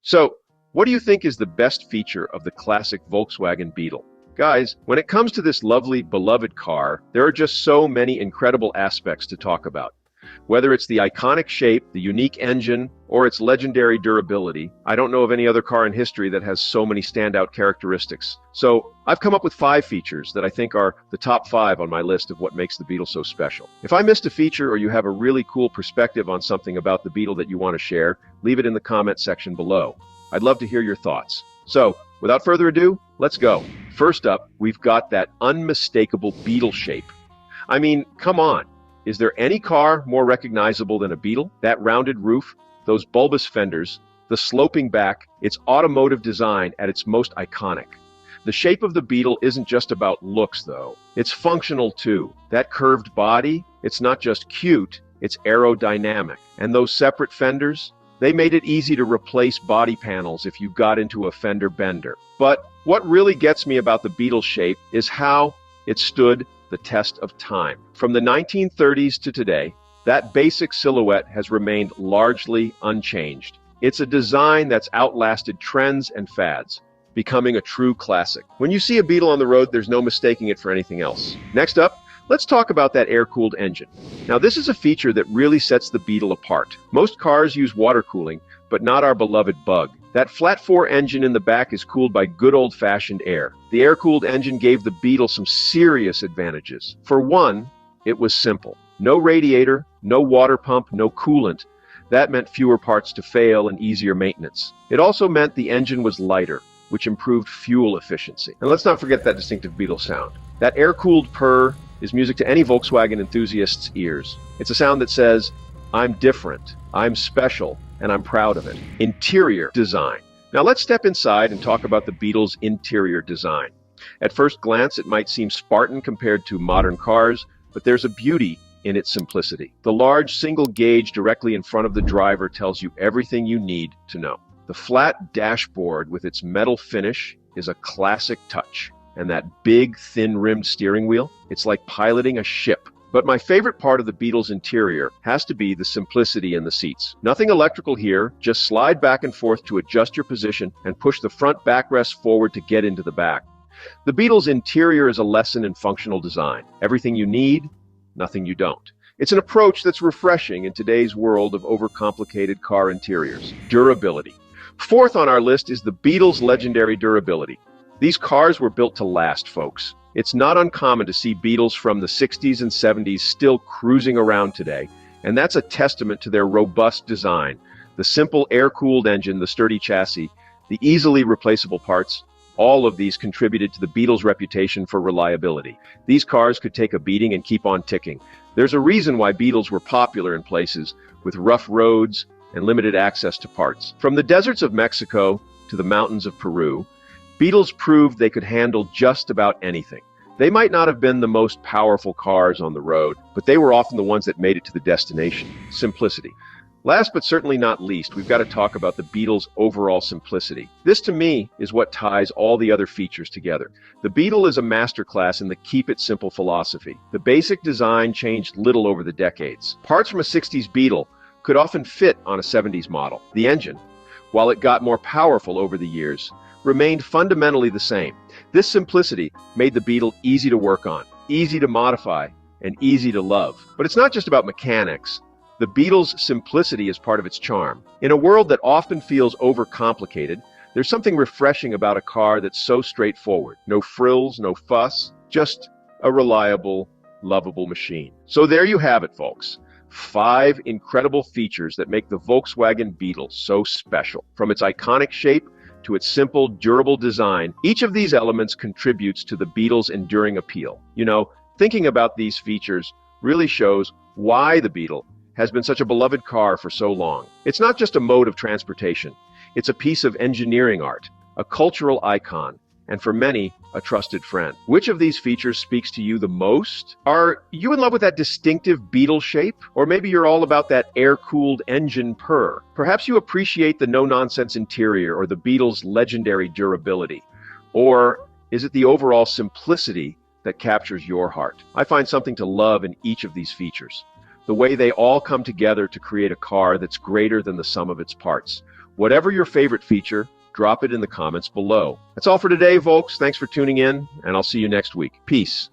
So, what do you think is the best feature of the classic Volkswagen Beetle? Guys, when it comes to this lovely, beloved car, there are just so many incredible aspects to talk about. Whether it's the iconic shape, the unique engine, or its legendary durability, I don't know of any other car in history that has so many standout characteristics. So, I've come up with 5 features that I think are the top 5 on my list of what makes the Beetle so special. If I missed a feature or you have a really cool perspective on something about the Beetle that you want to share, leave it in the comment section below. I'd love to hear your thoughts. So, without further ado, let's go. First up, we've got that unmistakable Beetle shape. I mean, come on. Is there any car more recognizable than a Beetle? That rounded roof, those bulbous fenders, the sloping back, its automotive design at its most iconic. The shape of the Beetle isn't just about looks, though. It's functional, too. That curved body, it's not just cute, it's aerodynamic. And those separate fenders? They made it easy to replace body panels if you got into a fender bender. But what really gets me about the Beetle shape is how it stood the test of time. From the 1930s to today, that basic silhouette has remained largely unchanged. It's a design that's outlasted trends and fads, becoming a true classic. When you see a Beetle on the road, there's no mistaking it for anything else. Next up, let's talk about that air-cooled engine. Now, this is a feature that really sets the Beetle apart. Most cars use water cooling, but not our beloved Bug. That flat-4 engine in the back is cooled by good old-fashioned air. The air-cooled engine gave the Beetle some serious advantages. For one, it was simple. No radiator, no water pump, no coolant. That meant fewer parts to fail and easier maintenance. It also meant the engine was lighter, which improved fuel efficiency. And let's not forget that distinctive Beetle sound. That air-cooled purr is music to any Volkswagen enthusiast's ears. It's a sound that says, I'm different, I'm special, and I'm proud of it. Interior design. Now let's step inside and talk about the Beetle's interior design. At first glance, it might seem Spartan compared to modern cars, but there's a beauty in its simplicity. The large single gauge directly in front of the driver tells you everything you need to know. The flat dashboard with its metal finish is a classic touch. And that big, thin-rimmed steering wheel, it's like piloting a ship. But my favorite part of the Beetle's interior has to be the simplicity in the seats. Nothing electrical here, just slide back and forth to adjust your position and push the front backrest forward to get into the back. The Beetle's interior is a lesson in functional design. Everything you need, nothing you don't. It's an approach that's refreshing in today's world of overcomplicated car interiors. Durability. Fourth on our list is the Beetle's legendary durability. These cars were built to last, folks. It's not uncommon to see Beetles from the 60s and 70s still cruising around today, and that's a testament to their robust design. The simple air-cooled engine, the sturdy chassis, the easily replaceable parts, all of these contributed to the Beetle's reputation for reliability. These cars could take a beating and keep on ticking. There's a reason why Beetles were popular in places with rough roads and limited access to parts. From the deserts of Mexico to the mountains of Peru, Beetles proved they could handle just about anything. They might not have been the most powerful cars on the road, but they were often the ones that made it to the destination. Simplicity. Last but certainly not least, we've got to talk about the Beetle's overall simplicity. This, to me, is what ties all the other features together. The Beetle is a masterclass in the keep it simple philosophy. The basic design changed little over the decades. Parts from a 60s Beetle could often fit on a 70s model. The engine, while it got more powerful over the years, remained fundamentally the same. This simplicity made the Beetle easy to work on, easy to modify, and easy to love. But it's not just about mechanics. The Beetle's simplicity is part of its charm. In a world that often feels overcomplicated, there's something refreshing about a car that's so straightforward. No frills, no fuss, just a reliable, lovable machine. So there you have it, folks. 5 incredible features that make the Volkswagen Beetle so special. From its iconic shape to its simple, durable design, each of these elements contributes to the Beetle's enduring appeal. You know, thinking about these features really shows why the Beetle has been such a beloved car for so long. It's not just a mode of transportation. It's a piece of engineering art, a cultural icon, and for many, a trusted friend. Which of these features speaks to you the most? Are you in love with that distinctive Beetle shape? Or maybe you're all about that air-cooled engine purr? Perhaps you appreciate the no-nonsense interior or the Beetle's legendary durability. Or is it the overall simplicity that captures your heart? I find something to love in each of these features. The way they all come together to create a car that's greater than the sum of its parts. Whatever your favorite feature, drop it in the comments below. That's all for today, folks. Thanks for tuning in, and I'll see you next week. Peace.